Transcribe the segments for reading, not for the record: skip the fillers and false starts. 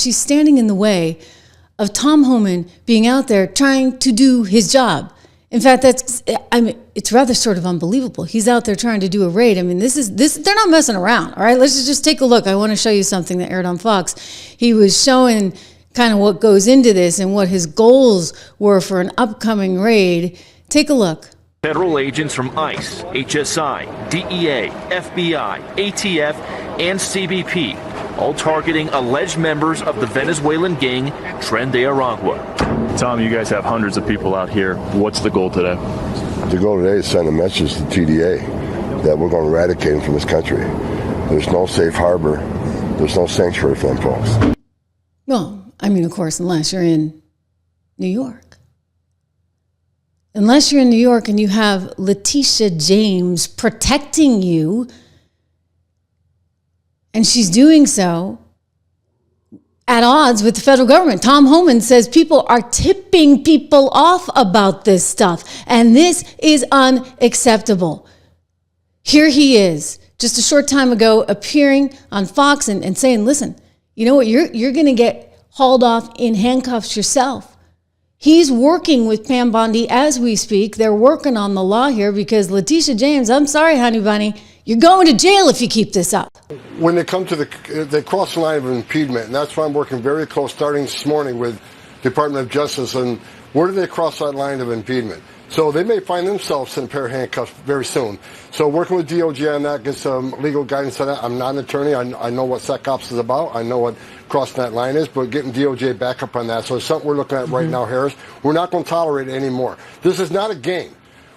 she's standing in the way of Tom Homan being out there trying to do his job. In fact, it's rather sort of unbelievable. He's out there trying to do a raid. I mean, they're not messing around. All right, let's just take a look. I want to show you something that aired on Fox. He was showing kind of what goes into this and what his goals were for an upcoming raid. Take a look. Federal agents from ICE, HSI, DEA, FBI, ATF, and CBP, all targeting alleged members of the Venezuelan gang Tren de Aragua. Tom, you guys have hundreds of people out here. What's the goal today? The goal today is send a message to TDA that we're going to eradicate them from this country. There's no safe harbor. There's no sanctuary for them folks. Well, I mean, of course, unless you're in New York. Unless you're in New York and you have Letitia James protecting you, and she's doing so at odds with the federal government. Tom Homan says people are tipping people off about this stuff, and this is unacceptable. Here he is, just a short time ago, appearing on Fox and saying, listen, you know what, you're going to get hauled off in handcuffs yourself. He's working with Pam Bondi as we speak. They're working on the law here because Letitia James, I'm sorry, honey bunny, you're going to jail if you keep this up. When they come to they cross the line of impediment, and that's why I'm working very close, starting this morning with Department of Justice, and where do they cross that line of impediment? So they may find themselves in a pair of handcuffs very soon. So working with DOJ on that, get some legal guidance on that. I'm not an attorney. I know what SecOps is about. I know what crossing that line is, but getting DOJ back up on that. So it's something we're looking at right now, Harris. We're not going to tolerate it anymore. This is not a game.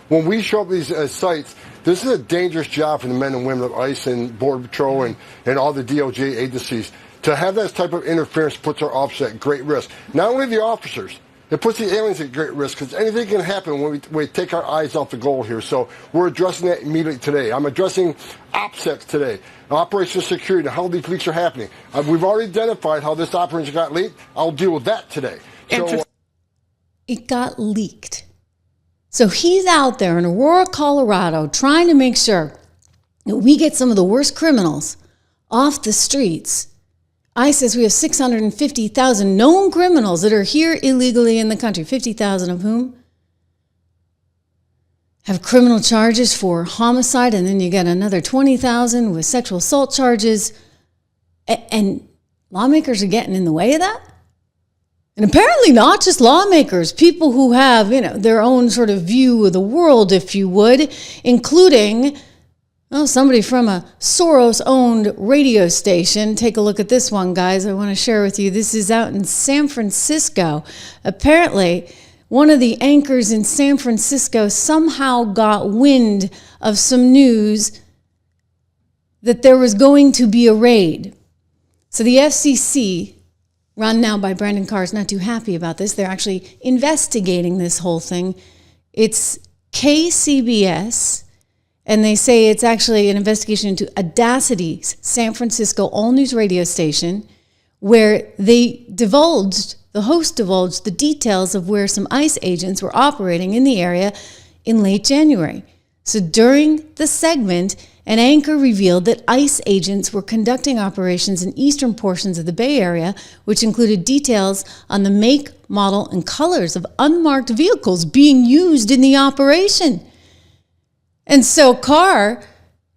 When we show up these sites, this is a dangerous job for the men and women of ICE and Border Patrol and all the DOJ agencies. To have that type of interference puts our officers at great risk. Not only the officers, it puts the aliens at great risk because anything can happen when we take our eyes off the goal here. So we're addressing that immediately today. I'm addressing OPSEC today, operational security, how these leaks are happening. We've already identified how this operation got leaked. I'll deal with that today. So, it got leaked. So he's out there in Aurora, Colorado, trying to make sure that we get some of the worst criminals off the streets. ICE says we have 650,000 known criminals that are here illegally in the country, 50,000 of whom have criminal charges for homicide, and then you get another 20,000 with sexual assault charges. And lawmakers are getting in the way of that? And apparently not just lawmakers, people who have, their own sort of view of the world, if you would, including somebody from a Soros-owned radio station. Take a look at this one, guys. I want to share with you. This is out in San Francisco. Apparently, one of the anchors in San Francisco somehow got wind of some news that there was going to be a raid. So the FCC, run now by Brandon Carr, is not too happy about this. They're actually investigating this whole thing. It's KCBS, and they say it's actually an investigation into Audacity's San Francisco all-news radio station, where the host divulged the details of where some ICE agents were operating in the area in late January. So during the segment, an anchor revealed that ICE agents were conducting operations in eastern portions of the Bay Area, which included details on the make, model, and colors of unmarked vehicles being used in the operation. And so Carr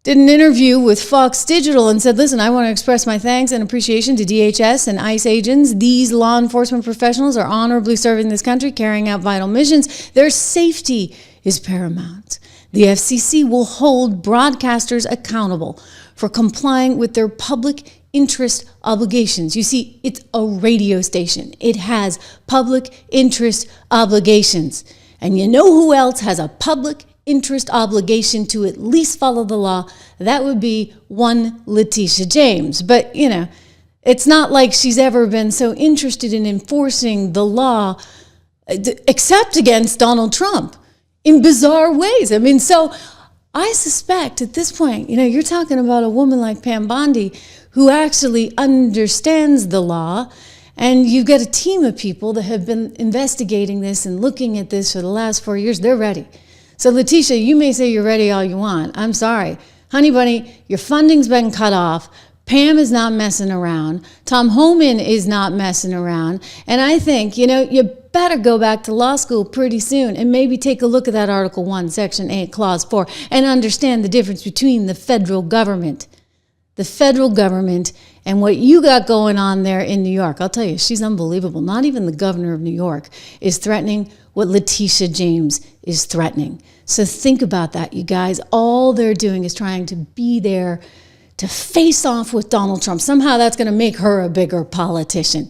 did an interview with Fox Digital and said, listen, I want to express my thanks and appreciation to DHS and ICE agents. These law enforcement professionals are honorably serving this country, carrying out vital missions. Their safety is paramount. The FCC will hold broadcasters accountable for complying with their public interest obligations. You see, it's a radio station. It has public interest obligations. And you know who else has a public interest obligation to at least follow the law? That would be one Letitia James. But, it's not like she's ever been so interested in enforcing the law, except against Donald Trump, in bizarre ways. So I suspect at this point, you're talking about a woman like Pam Bondi who actually understands the law, and you've got a team of people that have been investigating this and looking at this for the last 4 years. They're ready. So Letitia, you may say you're ready all you want. I'm sorry. Honey bunny, your funding's been cut off. Pam is not messing around. Tom Homan is not messing around. And I think, you better go back to law school pretty soon and maybe take a look at that Article 1, Section 8, Clause 4, and understand the difference between the federal government and what you got going on there in New York. I'll tell you, she's unbelievable. Not even the governor of New York is threatening what Letitia James is threatening. So think about that, you guys. All they're doing is trying to be there to face off with Donald Trump. Somehow that's going to make her a bigger politician.